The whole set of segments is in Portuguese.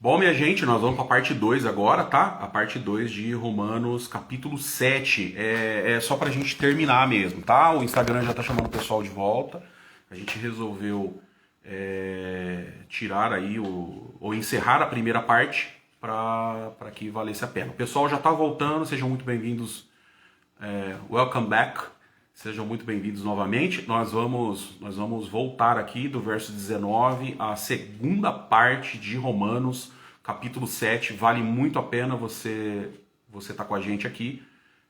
Bom, minha gente, nós vamos para a parte 2 agora, tá? A parte 2 de Romanos, capítulo 7. É só para a gente terminar mesmo, tá? O Instagram já tá chamando o pessoal de volta. A gente resolveu tirar aí ou encerrar a primeira parte para que valesse a pena. O pessoal já tá voltando, sejam muito bem-vindos. Welcome back. Sejam muito bem-vindos novamente. Nós vamos voltar aqui do verso 19 à segunda parte de Romanos, capítulo 7. Vale muito a pena você tá com a gente aqui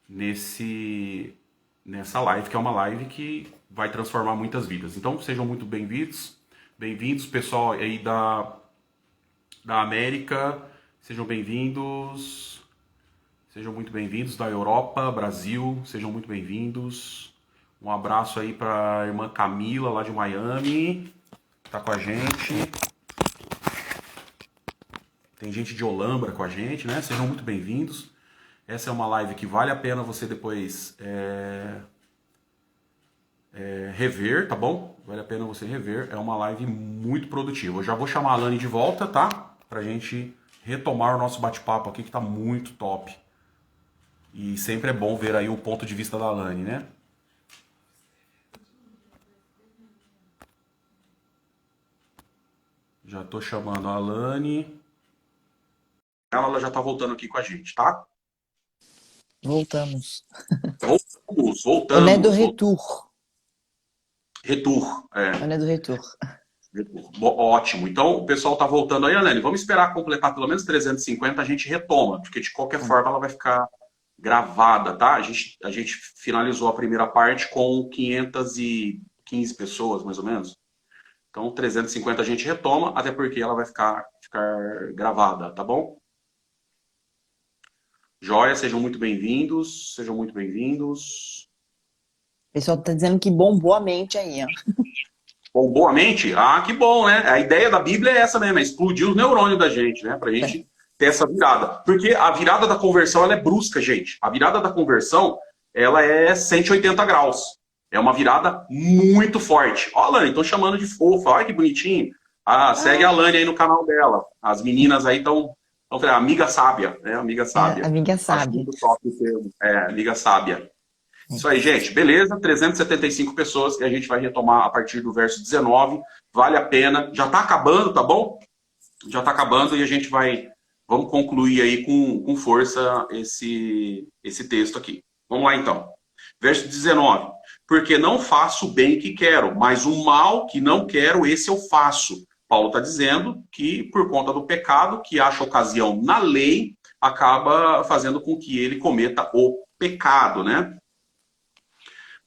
nessa live, que é uma live que vai transformar muitas vidas. Então, sejam muito bem-vindos. Bem-vindos, pessoal aí da América. Sejam bem-vindos. Sejam muito bem-vindos da Europa, Brasil. Sejam muito bem-vindos. Um abraço aí para a irmã Camila, lá de Miami, que tá com a gente. Tem gente de Olambra com a gente, né? Sejam muito bem-vindos. Essa é uma live que vale a pena você depois rever, tá bom? Vale a pena você rever. É uma live muito produtiva. Eu já vou chamar a Alane de volta, tá? Pra gente retomar o nosso bate-papo aqui, que tá muito top. E sempre é bom ver aí o ponto de vista da Alane, né? Já tô chamando a Alane. Ela já tá voltando aqui com a gente, tá? Voltamos. Voltamos. On est de retour. Retour, On est de retour. Ótimo. Então, o pessoal tá voltando aí, Alane. Vamos esperar completar pelo menos 350, a gente retoma, porque de qualquer forma ela vai ficar gravada, tá? A gente finalizou a primeira parte com 515 pessoas, mais ou menos. Então, 350 a gente retoma, até porque ela vai ficar gravada, tá bom? Joia, sejam muito bem-vindos, sejam muito bem-vindos. O pessoal tá dizendo que bombou a mente aí, ó. Bom, boa mente? Ah, que bom, né? A ideia da Bíblia é essa mesmo, é explodir os neurônios da gente, né? Pra gente ter essa virada. Porque a virada da conversão, ela é brusca, gente. A virada da conversão, ela é 180 graus. É uma virada muito forte. Ó, Alane, estão chamando de fofa. Olha que bonitinho. Ah, segue a Alane aí no canal dela. As meninas aí estão amiga sábia, né? Amiga sábia. Amiga Acho sábia. muito top o termo. Amiga sábia. Isso aí, gente. Beleza? 375 pessoas e a gente vai retomar a partir do verso 19. Vale a pena. Já tá acabando, tá bom? Já tá acabando e a gente vamos concluir aí com força esse texto aqui. Vamos lá, então. Verso 19. Porque não faço o bem que quero, mas o mal que não quero, esse eu faço. Paulo está dizendo que, por conta do pecado, que acha ocasião na lei, acaba fazendo com que ele cometa o pecado, né?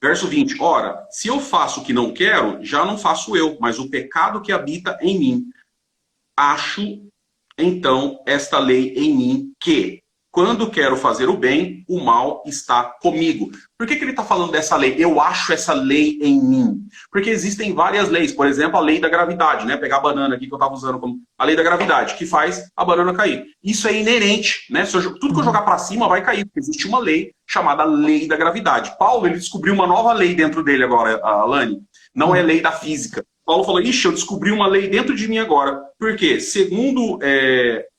Verso 20. Ora, se eu faço o que não quero, já não faço eu, mas o pecado que habita em mim. Acho, então, esta lei em mim que, quando quero fazer o bem, o mal está comigo. Por que ele está falando dessa lei? Eu acho essa lei em mim. Porque existem várias leis. Por exemplo, a lei da gravidade, né? Pegar a banana aqui que eu estava usando como a lei da gravidade, que faz a banana cair. Isso é inerente, né? Tudo que eu jogar para cima vai cair, porque existe uma lei chamada lei da gravidade. Paulo, ele descobriu uma nova lei dentro dele agora, Alane. Não é lei da física. Paulo falou, ixi, eu descobri uma lei dentro de mim agora. Por quê? Segundo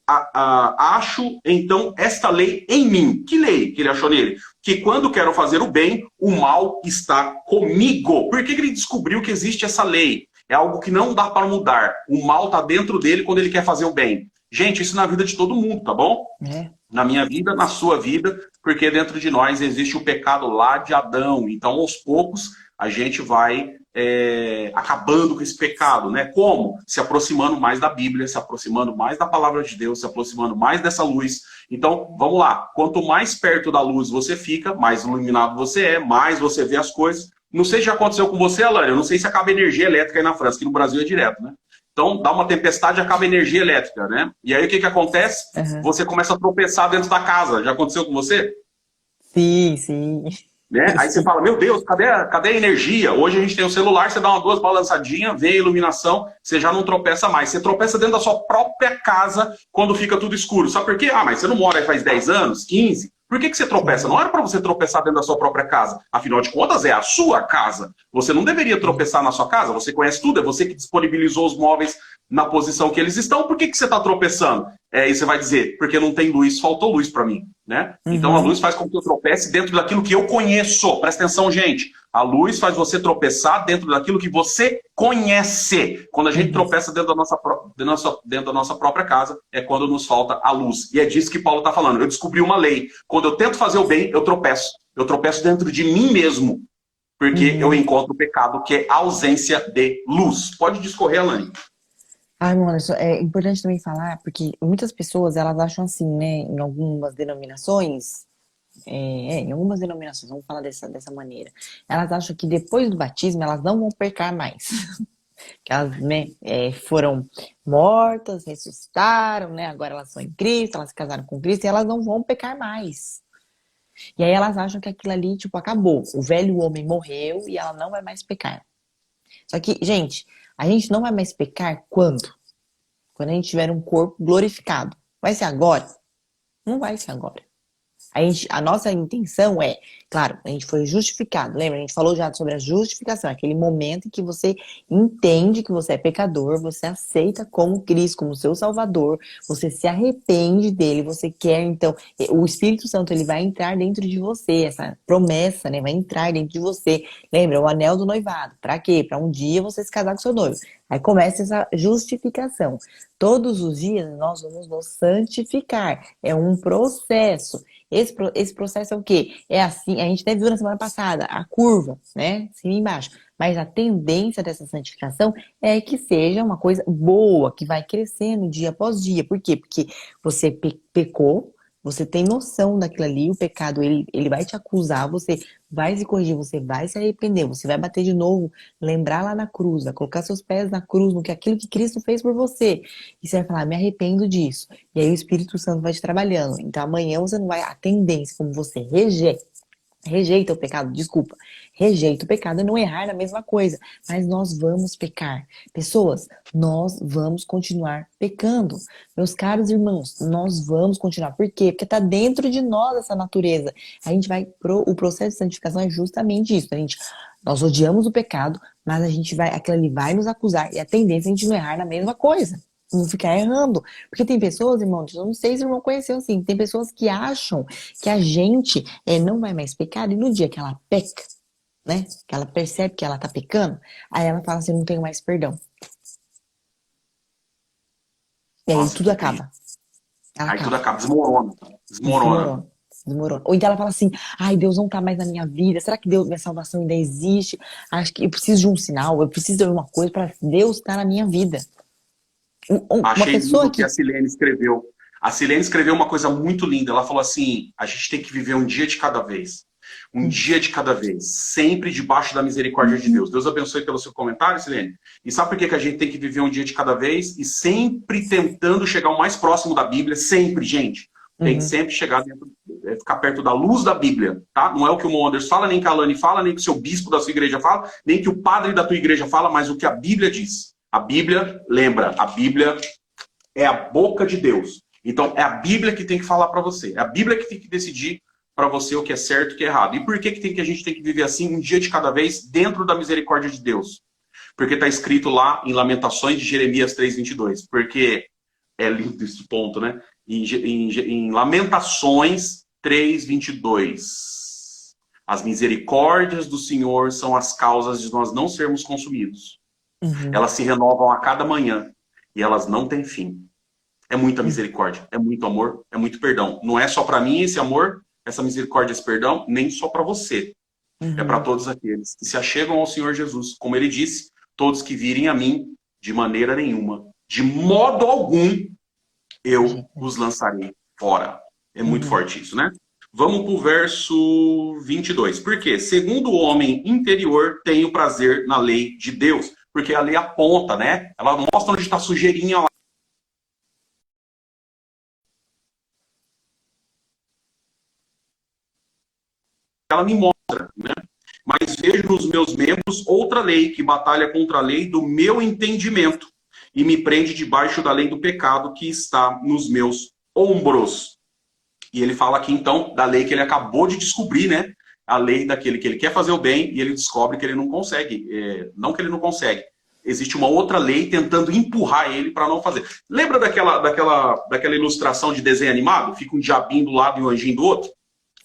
acho, então, esta lei em mim. Que lei que ele achou nele? Que quando quero fazer o bem, o mal está comigo. Por que ele descobriu que existe essa lei? É algo que não dá para mudar. O mal está dentro dele quando ele quer fazer o bem. Gente, isso na vida de todo mundo, tá bom? Na minha vida, na sua vida, porque dentro de nós existe o pecado lá de Adão. Então, aos poucos, a gente vai acabando com esse pecado, né? Como? Se aproximando mais da Bíblia, se aproximando mais da palavra de Deus, se aproximando mais dessa luz. Então, vamos lá. Quanto mais perto da luz você fica, mais iluminado você é, mais você vê as coisas. Não sei se já aconteceu com você, Alane, eu não sei se acaba energia elétrica aí na França, que no Brasil é direto, né? Então, dá uma tempestade e acaba energia elétrica, né? E aí, o que acontece? Você começa a tropeçar dentro da casa. Já aconteceu com você? Sim, sim. Né? Aí você fala, meu Deus, cadê a energia? Hoje a gente tem o celular, você dá duas balançadinhas, vem a iluminação, você já não tropeça mais. Você tropeça dentro da sua própria casa quando fica tudo escuro. Sabe por quê? Ah, mas você não mora aí faz 10 anos, 15? Por que você tropeça? Não era para você tropeçar dentro da sua própria casa. Afinal de contas, é a sua casa. Você não deveria tropeçar na sua casa. Você conhece tudo, é você que disponibilizou os móveis na posição que eles estão, por que que você está tropeçando? E você vai dizer, porque não tem luz, faltou luz para mim, né? Então a luz faz com que eu tropece dentro daquilo que eu conheço. Presta atenção, gente. A luz faz você tropeçar dentro daquilo que você conhece. Quando a gente tropeça dentro da nossa própria casa, é quando nos falta a luz. E é disso que Paulo está falando. Eu descobri uma lei. Quando eu tento fazer o bem, eu tropeço. Eu tropeço dentro de mim mesmo. Porque eu encontro o pecado, que é a ausência de luz. Pode discorrer, Alane. Ai, mano, isso é importante também falar, porque muitas pessoas, elas acham assim, né, em algumas denominações, vamos falar dessa maneira, elas acham que depois do batismo, elas não vão pecar mais. Que elas, né, foram mortas, ressuscitaram, né, agora elas são em Cristo, elas se casaram com Cristo, e elas não vão pecar mais. E aí elas acham que aquilo ali, tipo, acabou. O velho homem morreu e ela não vai mais pecar. Só que, gente, a gente não vai mais pecar quando? Quando a gente tiver um corpo glorificado. Vai ser agora? Não vai ser agora. A nossa intenção é, claro, a gente foi justificado. Lembra? A gente falou já sobre a justificação. Aquele momento em que você entende que você é pecador, você aceita como Cristo, como seu Salvador, você se arrepende dele, você quer, então, o Espírito Santo, ele vai entrar dentro de você, essa promessa, né, vai entrar dentro de você. Lembra? O anel do noivado. Pra quê? Pra um dia você se casar com seu noivo. Aí começa essa justificação. Todos os dias nós vamos nos santificar. É um processo. Esse processo é o quê? É assim, a gente até viu na semana passada, a curva, né? Cima e embaixo. Mas a tendência dessa santificação é que seja uma coisa boa, que vai crescendo dia após dia. Por quê? Porque você pecou, você tem noção daquilo ali, o pecado, ele vai te acusar, você vai se corrigir, você vai se arrepender, você vai bater de novo, lembrar lá na cruz, vai colocar seus pés na cruz, no que aquilo que Cristo fez por você. E você vai falar, me arrependo disso. E aí o Espírito Santo vai te trabalhando. Então amanhã você não vai, a tendência, como você rejeita o pecado, desculpa, rejeita o pecado e não errar na mesma coisa, mas nós vamos pecar. Pessoas, nós vamos continuar pecando. Meus caros irmãos, nós vamos continuar. Por quê? Porque está dentro de nós essa natureza. A gente vai o processo de santificação é justamente isso. Nós odiamos o pecado, mas aquilo ali vai nos acusar e a tendência é a gente não errar na mesma coisa. Não ficar errando. Porque tem pessoas, irmãos, eu não sei se o irmão conheceu assim, tem pessoas que acham que a gente não vai mais pecar e no dia que ela peca, né, que ela percebe que ela tá pecando, aí ela fala assim, não tenho mais perdão. E aí Nossa, tudo acaba. Aí tudo acaba, desmorona. Ou então ela fala assim, ai, Deus não tá mais na minha vida, será que minha salvação ainda existe? Acho que eu preciso de um sinal, eu preciso de alguma coisa para Deus estar na minha vida. Uma Achei pessoa lindo o que a Silene escreveu. A Silene escreveu uma coisa muito linda. Ela falou assim, a gente tem que viver um dia de cada vez. Um dia de cada vez. Sempre debaixo da misericórdia de Deus. Deus abençoe pelo seu comentário, Silene. E sabe por que a gente tem que viver um dia de cada vez? E sempre tentando chegar o mais próximo da Bíblia. Sempre, gente. Tem que sempre chegar ficar perto da luz da Bíblia, tá? Não é o que o Monders fala, nem que a Alane fala, nem que o seu bispo da sua igreja fala, nem que o padre da tua igreja fala, mas o que a Bíblia diz. A Bíblia, lembra, a Bíblia é a boca de Deus. Então, é a Bíblia que tem que falar para você. É a Bíblia que tem que decidir para você o que é certo e o que é errado. E por que a gente tem que viver assim, um dia de cada vez, dentro da misericórdia de Deus? Porque está escrito lá em Lamentações de Jeremias 3:22. Porque é lindo esse ponto, né? Em Lamentações 3:22. As misericórdias do Senhor são as causas de nós não sermos consumidos. Elas se renovam a cada manhã e elas não têm fim. É muita misericórdia, é muito amor, é muito perdão. Não é só para mim esse amor, essa misericórdia, esse perdão, nem só para você. É para todos aqueles que se achegam ao Senhor Jesus. Como ele disse, todos que virem a mim, de maneira nenhuma, de modo algum, eu os lançarei fora. É muito forte isso, né? Vamos para o verso 22. Por quê? Segundo o homem interior, tenho prazer na lei de Deus. Porque a lei aponta, né? Ela mostra onde está a sujeirinha lá. Ela me mostra, né? Mas vejo nos meus membros outra lei que batalha contra a lei do meu entendimento e me prende debaixo da lei do pecado que está nos meus ombros. E ele fala aqui, então, da lei que ele acabou de descobrir, né? A lei daquele que ele quer fazer o bem e ele descobre que ele não consegue. Não que ele não consegue, existe uma outra lei tentando empurrar ele para não fazer. Lembra daquela ilustração de desenho animado? Fica um diabinho do lado e um anjinho do outro?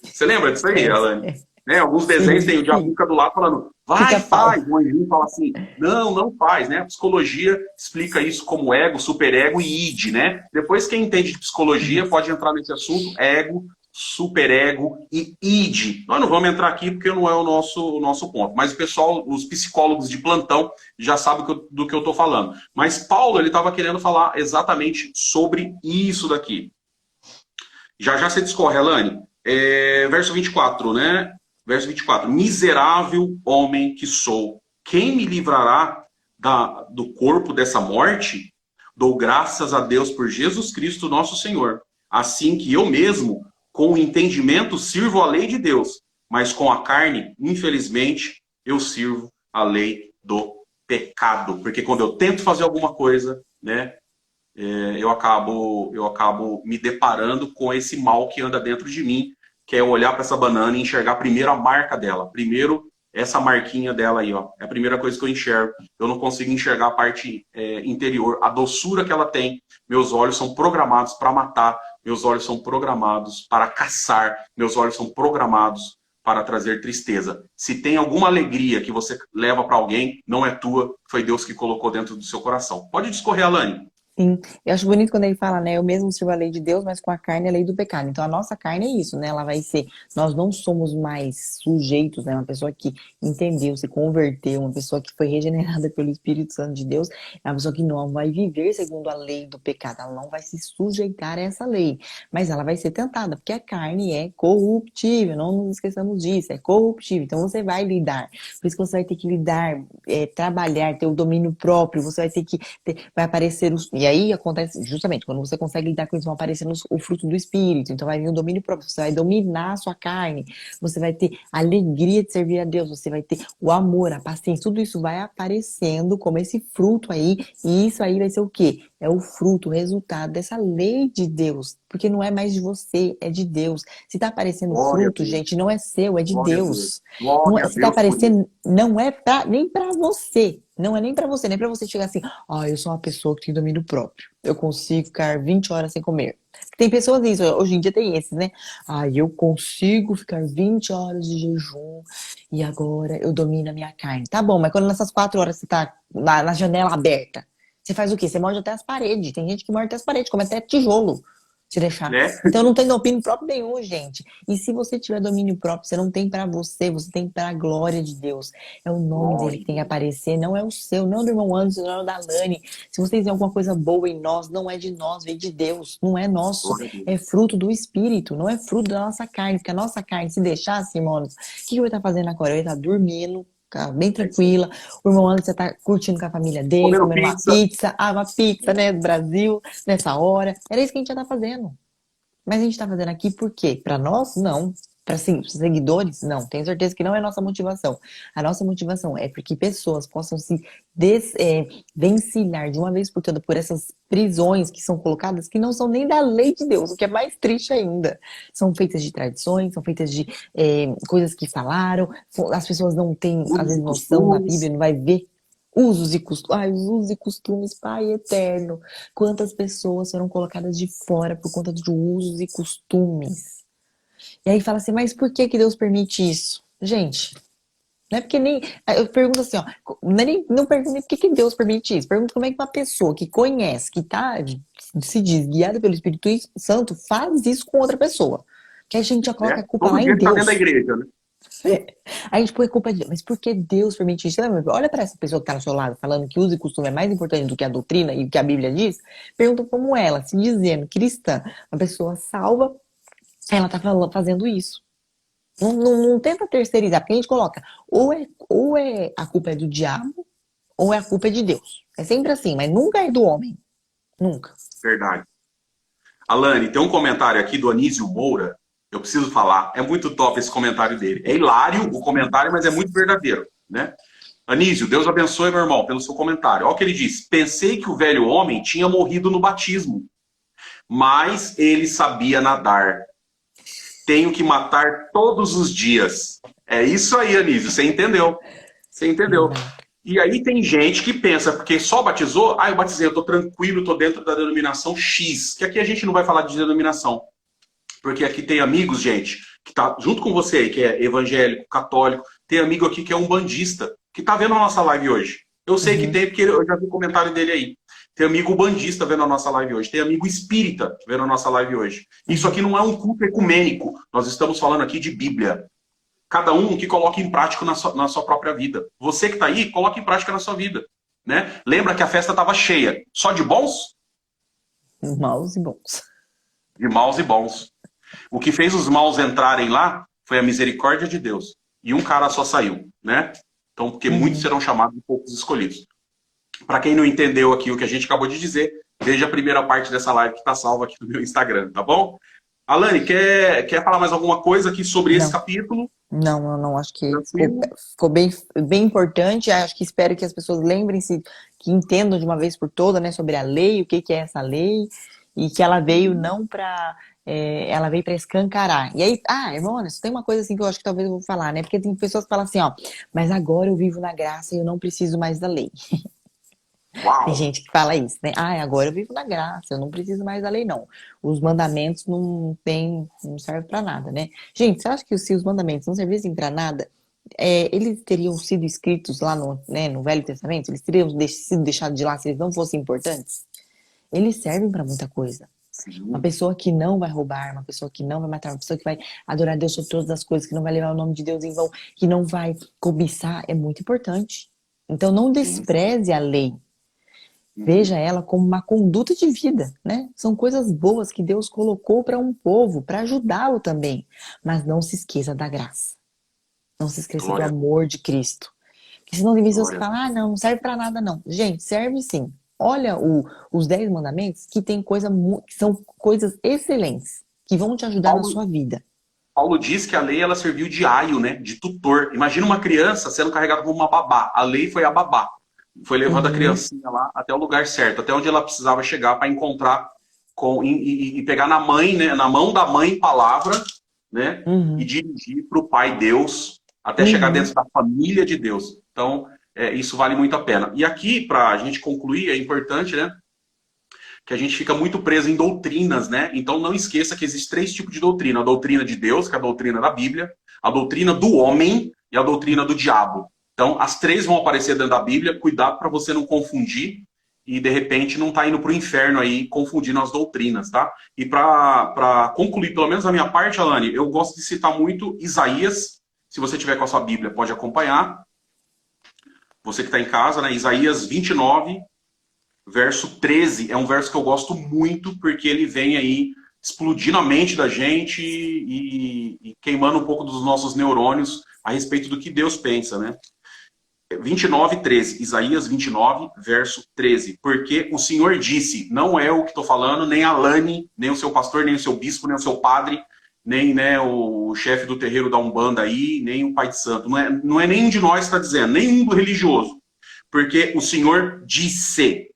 Você lembra disso aí, Alane? Né? Alguns desenhos tem o diabinho do lado falando, vai, faz. O anjinho fala assim, não faz, né? A psicologia explica isso como ego, superego e id, né? Depois quem entende de psicologia pode entrar nesse assunto, ego, superego e id. Nós não vamos entrar aqui porque não é o nosso ponto. Mas o pessoal, os psicólogos de plantão já sabem do que eu estou falando. Mas Paulo, ele estava querendo falar exatamente sobre isso daqui. Já você discorre, Alane. Verso 24, né? Verso 24. Miserável homem que sou, quem me livrará do corpo dessa morte? Dou graças a Deus por Jesus Cristo, nosso Senhor. Assim que eu mesmo, com o entendimento, sirvo a lei de Deus, mas com a carne, infelizmente, eu sirvo a lei do pecado. Porque quando eu tento fazer alguma coisa, né, eu acabo me deparando com esse mal que anda dentro de mim, que é olhar para essa banana e enxergar primeiro a marca dela. Primeiro, essa marquinha dela aí, ó. É a primeira coisa que eu enxergo. Eu não consigo enxergar a parte interior, a doçura que ela tem. Meus olhos são programados para matar. Meus olhos são programados para caçar. Meus olhos são programados para trazer tristeza. Se tem alguma alegria que você leva para alguém, não é tua, foi Deus que colocou dentro do seu coração. Pode discorrer, Alane. Sim, eu acho bonito quando ele fala, né? Eu mesmo sirvo a lei de Deus, mas com a carne a lei do pecado. Então a nossa carne é isso, né? Ela vai ser, nós não somos mais sujeitos, né? Uma pessoa que entendeu, se converteu, uma pessoa que foi regenerada pelo Espírito Santo de Deus, é uma pessoa que não vai viver segundo a lei do pecado, ela não vai se sujeitar a essa lei, mas ela vai ser tentada, porque a carne é corruptível, não nos esqueçamos disso, é corruptível. Então você vai lidar, por isso que você vai ter que lidar, trabalhar, ter o domínio próprio, você vai ter que vai aparecer os. E aí acontece, justamente, quando você consegue lidar com isso, vão aparecendo o fruto do Espírito. Então vai vir o domínio próprio, você vai dominar a sua carne, você vai ter a alegria de servir a Deus, você vai ter o amor, a paciência, tudo isso vai aparecendo como esse fruto aí, e isso aí vai ser o quê? É o fruto, o resultado dessa lei de Deus, porque não é mais de você, é de Deus. Se tá aparecendo fruto, gente, não é seu, é de Deus. Não é, se tá aparecendo, não é nem pra você. Não é nem pra você, nem pra você chegar assim, eu sou uma pessoa que tem domínio próprio. Eu consigo ficar 20 horas sem comer. Tem pessoas isso, hoje em dia tem esses, né? Eu consigo ficar 20 horas de jejum e agora eu domino a minha carne. Tá bom, mas quando nessas 4 horas você tá na janela aberta, você faz o quê? Você morde até as paredes. Tem gente que morde até as paredes, come até tijolo. Se deixar. Então não tem domínio próprio nenhum, gente. E se você tiver domínio próprio, você não tem pra você, você tem pra glória de Deus. É o nome dele que tem que aparecer, não é o seu, não é do irmão Anderson, não é o da Lani. Se vocês têm alguma coisa boa em nós, não é de nós, vem de Deus. Não é nosso, é fruto do Espírito, não é fruto da nossa carne. Porque a nossa carne, se deixasse, irmãos, o que eu ia estar fazendo agora? Eu ia estar dormindo, bem tranquila. O irmão Anderson está curtindo com a família dele, comendo uma pizza. Uma pizza, né, do Brasil, nessa hora. Era isso que a gente já tá fazendo. Mas a gente tá fazendo aqui por quê? Para nós? Não. Para seguidores? Não. Tenho certeza que não é a nossa motivação. A nossa motivação é porque pessoas possam se vencilhar de uma vez por todas por essas prisões que são colocadas, que não são nem da lei de Deus, o que é mais triste ainda. São feitas de tradições, são feitas de coisas que falaram, as pessoas não têm, às vezes, noção na Bíblia, não vai ver usos e costumes. Os usos e costumes, Pai eterno. Quantas pessoas foram colocadas de fora por conta de usos e costumes? E aí fala assim, mas por que Deus permite isso? Gente, não é porque nem... Eu pergunto assim, não pergunto nem por que Deus permite isso. Pergunto como é que uma pessoa que conhece, que se diz guiada pelo Espírito Santo, faz isso com outra pessoa. Que a gente já coloca a culpa lá em Deus. Tá dentro da igreja, né? A gente põe a culpa de Deus. Mas por que Deus permite isso? Olha para essa pessoa que está ao seu lado, falando que uso e costume é mais importante do que a doutrina e o que a Bíblia diz. Pergunta como ela, se dizendo cristã, uma pessoa salva, ela está fazendo isso. Não tenta terceirizar, porque a gente coloca ou é a culpa é do diabo, ou é a culpa é de Deus. É sempre assim, mas nunca é do homem. Nunca. Verdade. Alane, tem um comentário aqui do Anísio Moura, eu preciso falar, é muito top esse comentário dele. É hilário o comentário, mas é muito verdadeiro, né? Anísio, Deus abençoe, meu irmão, pelo seu comentário. Olha o que ele diz. Pensei que o velho homem tinha morrido no batismo, mas ele sabia nadar. Tenho que matar todos os dias. É isso aí, Anísio, você entendeu. Você entendeu. E aí tem gente que pensa, porque só batizou, eu batizei, eu tô tranquilo, tô dentro da denominação X. Que aqui a gente não vai falar de denominação. Porque aqui tem amigos, gente, que tá junto com você aí, que é evangélico, católico. Tem amigo aqui que é umbandista, que tá vendo a nossa live hoje. Eu sei que tem, porque eu já vi o comentário dele aí. Tem amigo bandista vendo a nossa live hoje. Tem amigo espírita vendo a nossa live hoje. Isso aqui não é um culto ecumênico. Nós estamos falando aqui de Bíblia. Cada um que coloque em prática na sua própria vida. Você que está aí, coloque em prática na sua vida. Né? Lembra que a festa estava cheia. Só de bons? Maus e bons. De maus e bons. O que fez os maus entrarem lá foi a misericórdia de Deus. E um cara só saiu. Né? Então, porque muitos serão chamados e poucos escolhidos. Para quem não entendeu aqui o que a gente acabou de dizer, veja a primeira parte dessa live que está salva aqui no meu Instagram, tá bom? Alane, quer falar mais alguma coisa aqui sobre esse capítulo? Não, acho que ficou bem, bem importante. Acho que espero que as pessoas lembrem-se, que entendam de uma vez por todas, né, sobre a lei, o que é essa lei, e que ela veio não para... ela veio para escancarar. E aí, irmão, tem uma coisa assim que eu acho que talvez eu vou falar, né? Porque tem pessoas que falam assim, mas agora eu vivo na graça e eu não preciso mais da lei. Uau. Tem gente que fala isso, né? Agora eu vivo na graça, eu não preciso mais da lei, não. Os mandamentos não servem para nada, né? Gente, você acha que se os mandamentos não servissem para nada, eles teriam sido escritos lá no Velho Testamento? Eles teriam sido deixados de lá se eles não fossem importantes? Eles servem para muita coisa. Sim. Uma pessoa que não vai roubar, uma pessoa que não vai matar, uma pessoa que vai adorar Deus sobre todas as coisas, que não vai levar o nome de Deus em vão, que não vai cobiçar, é muito importante. Então não despreze a lei. Veja ela como uma conduta de vida, né? São coisas boas que Deus colocou para um povo, para ajudá-lo também. Mas não se esqueça da graça. Não se esqueça do amor de Cristo. Porque senão tem pessoas que falam, não serve para nada não. Gente, serve sim. Olha os 10 mandamentos que tem que são coisas excelentes, que vão te ajudar na sua vida. Paulo diz que a lei ela serviu de aio, né? De tutor. Imagina uma criança sendo carregada como uma babá. A lei foi a babá. Foi levando a criancinha lá até o lugar certo, até onde ela precisava chegar para encontrar e pegar na mãe, né, na mão da mãe palavra, né, e dirigir para o Pai Deus até chegar dentro da família de Deus. Então, isso vale muito a pena. E aqui, para a gente concluir, é importante, né, que a gente fica muito preso em doutrinas, né? Então não esqueça que existem 3 tipos de doutrina: a doutrina de Deus, que é a doutrina da Bíblia, a doutrina do homem e a doutrina do diabo. Então, as 3 vão aparecer dentro da Bíblia. Cuidado para você não confundir e, de repente, não tá indo para o inferno aí, confundindo as doutrinas, tá? E para concluir, pelo menos a minha parte, Alane, eu gosto de citar muito Isaías. Se você tiver com a sua Bíblia, pode acompanhar. Você que está em casa, né? Isaías 29, verso 13. É um verso que eu gosto muito, porque ele vem aí explodindo a mente da gente e queimando um pouco dos nossos neurônios a respeito do que Deus pensa, né? 29, 13. Isaías 29, verso 13. Porque o Senhor disse, não é o que estou falando, nem a Alane, nem o seu pastor, nem o seu bispo, nem o seu padre, nem, né, o chefe do terreiro da Umbanda aí, nem o pai de santo. Não é nenhum de nós que está dizendo, nenhum do religioso. Porque o Senhor disse.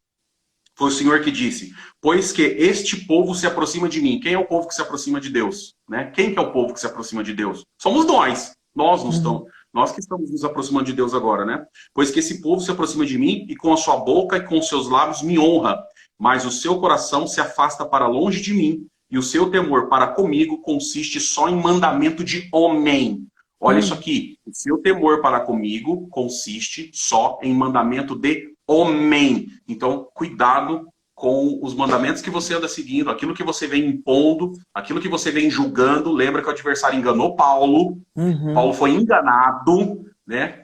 Foi o Senhor que disse. Pois que este povo se aproxima de mim. Quem é o povo que se aproxima de Deus? Né? Quem que é o povo que se aproxima de Deus? Somos nós. Nós que estamos nos aproximando de Deus agora, né? Pois que esse povo se aproxima de mim e com a sua boca e com os seus lábios me honra, mas o seu coração se afasta para longe de mim e o seu temor para comigo consiste só em mandamento de homem. Olha isso aqui. O seu temor para comigo consiste só em mandamento de homem. Então, cuidado com os mandamentos que você anda seguindo, aquilo que você vem impondo, aquilo que você vem julgando. Lembra que o adversário enganou Paulo. Paulo foi enganado, né,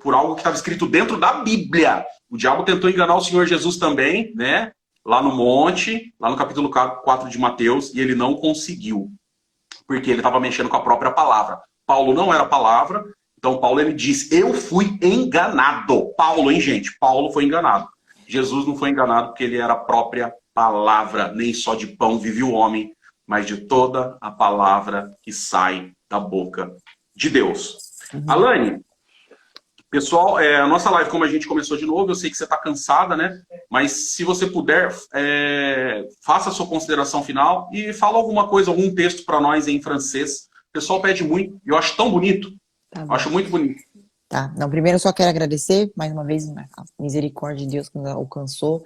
por algo que estava escrito dentro da Bíblia. O diabo tentou enganar o Senhor Jesus também, né, lá no monte, lá no capítulo 4 de Mateus, e ele não conseguiu, porque ele estava mexendo com a própria palavra. Paulo não era a palavra, então Paulo ele diz, eu fui enganado. Paulo, hein, gente? Paulo foi enganado. Jesus não foi enganado porque ele era a própria palavra. Nem só de pão vive o homem, mas de toda a palavra que sai da boca de Deus. Alane, pessoal, a nossa live, como a gente começou de novo, eu sei que você está cansada, né? Mas se você puder, faça a sua consideração final e fala alguma coisa, algum texto para nós em francês. O pessoal pede muito, e eu acho tão bonito. Eu acho muito bonito. Tá? Não, primeiro eu só quero agradecer, mais uma vez, a misericórdia de Deus que nos alcançou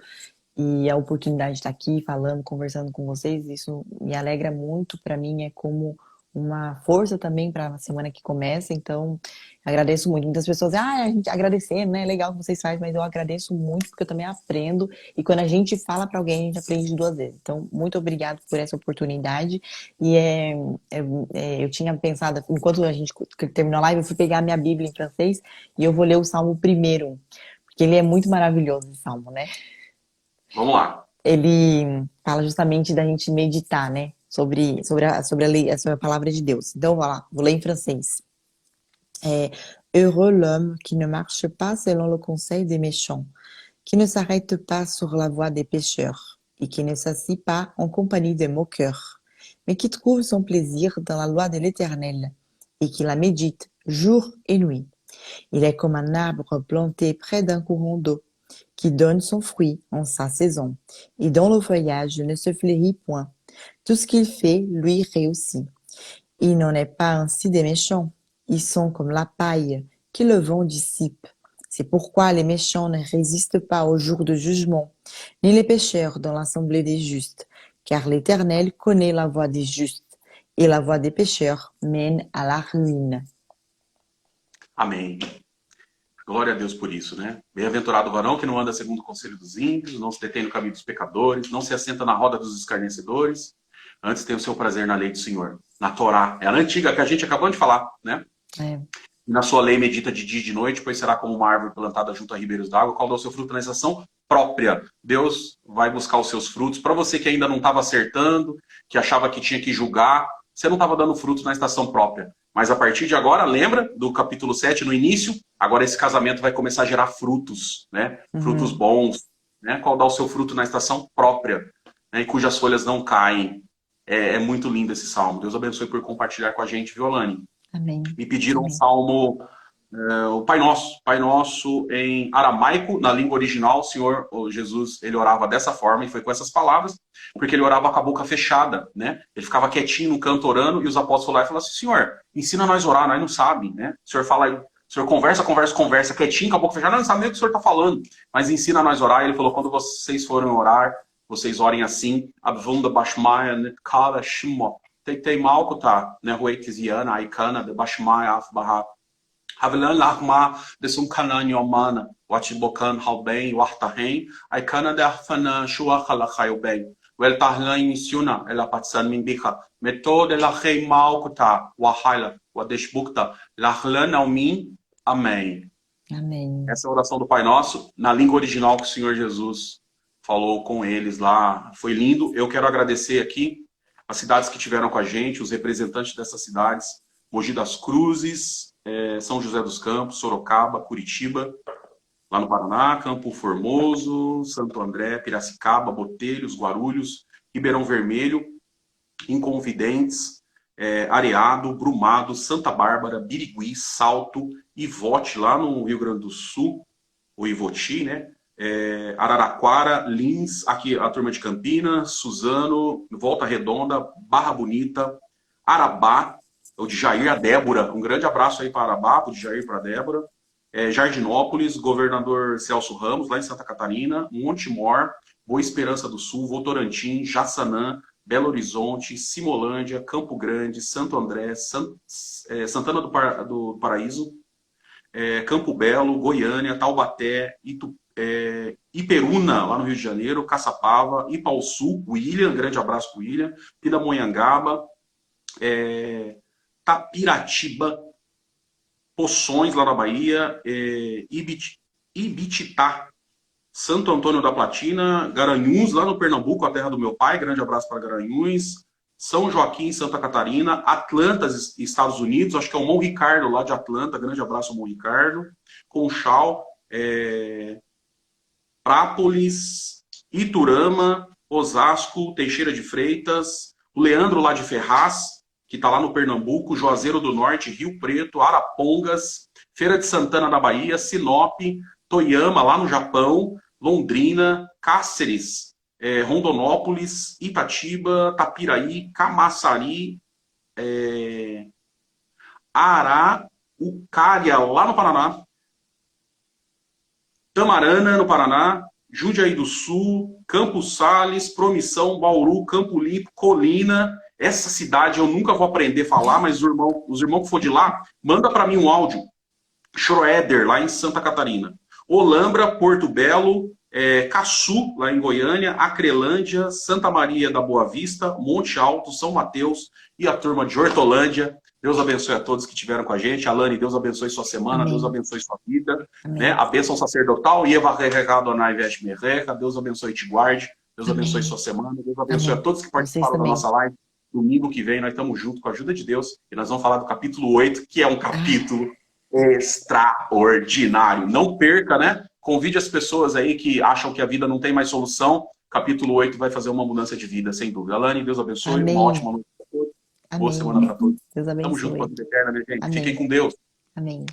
e a oportunidade de estar aqui falando, conversando com vocês. Isso me alegra muito, para mim é como uma força também para a semana que começa, então agradeço muito. Muitas pessoas dizem, a gente agradecendo, né? Legal que vocês fazem, mas eu agradeço muito porque eu também aprendo e quando a gente fala para alguém, a gente aprende duas vezes. Então, muito obrigado por essa oportunidade e eu tinha pensado, enquanto a gente terminou a live, eu fui pegar a minha Bíblia em francês e eu vou ler o Salmo primeiro, porque ele é muito maravilhoso, esse Salmo, né? Vamos lá. Ele fala justamente da gente meditar, né? Sobre a palavra de Deus. Então, vou ler em francês. Heureux l'homme qui ne marche pas selon le conseil des méchants, qui ne s'arrête pas sur la voie des pécheurs, et qui ne s'assit pas en compagnie des moqueurs, mais qui trouve son plaisir dans la loi de l'Éternel, et qui la médite jour et nuit. Il est comme un arbre planté près d'un courant d'eau, qui donne son fruit en sa saison, et dont le feuillage ne se flérit point. Tout ce qu'il fait lui réussit. Il n'en est pas ainsi des méchants. Ils sont comme la paille que le vent dissipe. C'est pourquoi les méchants ne résistent pas au jour de jugement, ni les pécheurs dans l'assemblée des justes, car l'Éternel connaît la voie des justes, et la voie des pécheurs mène à la ruine. Amém. Glória a Deus por isso, né? Bem-aventurado o varão que não anda segundo o conselho dos ímpios, não se detém no caminho dos pecadores, não se assenta na roda dos escarnecedores, antes tem o seu prazer na lei do Senhor, na Torá. É a antiga que a gente acabou de falar, né? É. E na sua lei medita de dia e de noite, pois será como uma árvore plantada junto a ribeiros d'água, qual dá o seu fruto na estação própria. Deus vai buscar os seus frutos. Para você que ainda não estava acertando, que achava que tinha que julgar, você não estava dando frutos na estação própria. Mas a partir de agora, lembra do capítulo 7, no início? Agora esse casamento vai começar a gerar frutos, né? Frutos bons, né? Qual dá o seu fruto na estação própria, né? E cujas folhas não caem. É muito lindo esse salmo. Deus abençoe por compartilhar com a gente, Violane. Amém. Me pediram um Amém. salmo, o Pai Nosso. Pai Nosso em aramaico, na língua original, o Senhor, o Jesus, ele orava dessa forma e foi com essas palavras, porque ele orava com a boca fechada, né? Ele ficava quietinho no canto orando e os apóstolos lá e falaram assim, Senhor, ensina nós a orar, nós não sabemos, né? O Senhor fala, o Senhor conversa, quietinho com a boca fechada, nós não sabemos nem o que o Senhor está falando, mas ensina nós a orar. E ele falou, quando vocês forem orar, vocês orem assim, Abvunda Bashmaya, Kala Shimo, Teitei Malkuta, Nehuetiziana, Aikana, de Bashmaya, Afbaha, Havilan Lahma, de Sumkanan Yomana, Watibokan Halben, Wartahen, Aikana de Afana, Shuachalachayobem, Weltahlan Missiona, Ela Patsan Mimbicha, Metode Lachei Malkuta, Wahala, Wadeshbukta, Lahlan Almin, Amém. Amém. Essa é a oração do Pai Nosso, na língua original que o Senhor Jesus falou com eles lá. Foi lindo. Eu quero agradecer aqui as cidades que tiveram com a gente, os representantes dessas cidades, Mogi das Cruzes, São José dos Campos, Sorocaba, Curitiba, lá no Paraná, Campo Formoso, Santo André, Piracicaba, Botelhos, Guarulhos, Ribeirão Vermelho, Inconfidentes, Areado, Brumado, Santa Bárbara, Birigui, Salto, Ivote, lá no Rio Grande do Sul, o Ivoti, né? Araraquara, Lins, aqui a turma de Campinas, Suzano, Volta Redonda, Barra Bonita, Arabá, o de Jair, a Débora, um grande abraço aí para Arabá, o de Jair para a Débora, Jardinópolis, Governador Celso Ramos, lá em Santa Catarina, Montemor, Boa Esperança do Sul, Votorantim, Jaçanã, Belo Horizonte, Simolândia, Campo Grande, Santo André, Santana do Paraíso, Campo Belo, Goiânia, Taubaté, Iperuna, lá no Rio de Janeiro, Caçapava, Ipauçu, William, grande abraço para o William, Pindamonhangaba, Tapiratiba, Poções, lá na Bahia, Ibititá, Santo Antônio da Platina, Garanhuns, lá no Pernambuco, a terra do meu pai, grande abraço para Garanhuns, São Joaquim, Santa Catarina, Atlanta, Estados Unidos, acho que é o Mon Ricardo, lá de Atlanta, grande abraço ao Mon Ricardo, Conchal, Prápolis, Iturama, Osasco, Teixeira de Freitas, o Leandro lá de Ferraz, que está lá no Pernambuco, Juazeiro do Norte, Rio Preto, Arapongas, Feira de Santana da Bahia, Sinop, Toyama lá no Japão, Londrina, Cáceres, Rondonópolis, Itatiba, Tapiraí, Camaçari, Ará, Ucária, lá no Paraná, Tamarana, no Paraná, Jundiaí do Sul, Campos Sales, Promissão, Bauru, Campo Limpo, Colina. Essa cidade eu nunca vou aprender a falar, mas os irmãos que for de lá, manda para mim um áudio. Schroeder, lá em Santa Catarina. Olambra, Porto Belo, Caçu, lá em Goiânia, Acrelândia, Santa Maria da Boa Vista, Monte Alto, São Mateus e a turma de Hortolândia. Deus abençoe a todos que estiveram com a gente. Alane, Deus abençoe sua semana, Amém. Deus abençoe sua vida. Amém. Né? A bênção sacerdotal, Eva Adonai Veste Merreca, Deus abençoe e te guarde. Deus Amém. abençoe sua semana. Deus abençoe Amém. a todos que Vocês participaram da também. nossa live. Domingo que vem nós estamos juntos com a ajuda de Deus e nós vamos falar do capítulo 8, que é um capítulo extraordinário. Não perca, né? Convide as pessoas aí que acham que a vida não tem mais solução. Capítulo 8 vai fazer uma mudança de vida, sem dúvida. Alane, Deus abençoe. Amém. Uma ótima noite para todos. Boa Amém. semana para todos. Deus Tamo junto com a abençoe. vida eterna, minha gente. Amém. Fiquem com Deus. Amém.